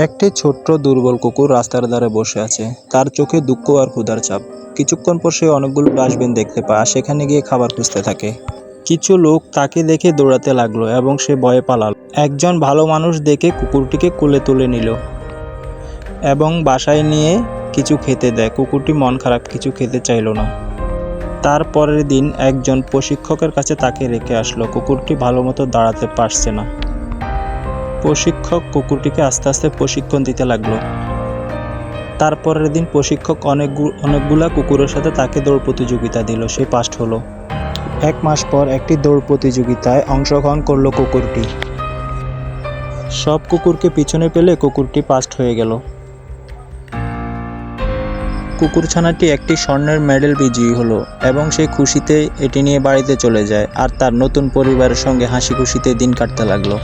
একটি ছোট্ট দুর্বল কুকুর রাস্তার ধারে বসে আছে। তার চোখে দুঃখ আর ক্ষুধার ছাপ। কিছুক্ষণ পর সে অনেকগুলো ডাস্টবিন দেখতে পায় আর সেখানে গিয়ে খাবার খুঁজতে থাকে। কিছু লোক তাকে দেখে দৌড়াতে লাগলো এবং সে ভয়ে পালালো। একজন ভালো মানুষ দেখে কুকুরটিকে কোলে তুলে নিল এবং বাসায় নিয়ে কিছু খেতে দেয়। কুকুরটি মন খারাপ, কিছু খেতে চাইল না। তার পরের দিন একজন প্রশিক্ষকের কাছে তাকে রেখে আসলো। কুকুরটি ভালোমতো দাঁড়াতে পারছে না। প্রশিক্ষক কুকুরটিকে আস্তে আস্তে প্রশিক্ষণ দিতে লাগলো। তারপরের দিন প্রশিক্ষক অনেকগুলা কুকুরের সাথে তাকে দৌড় প্রতিযোগিতা দিল। সে ফার্স্ট হলো। 1 মাস পর একটি দৌড় প্রতিযোগিতায় অংশগ্রহণ করলো কুকুরটি। সব কুকুরকে পিছনে পেলে কুকুরটি ফার্স্ট হয়ে গেল। কুকুরছানাটি একটি স্বর্ণের মেডেল বিজয়ী হলো এবং সে খুশিতে এটি নিয়ে বাড়িতে চলে যায় আর তার নতুন পরিবারের সঙ্গে হাসি খুশিতে দিন কাটতে লাগলো।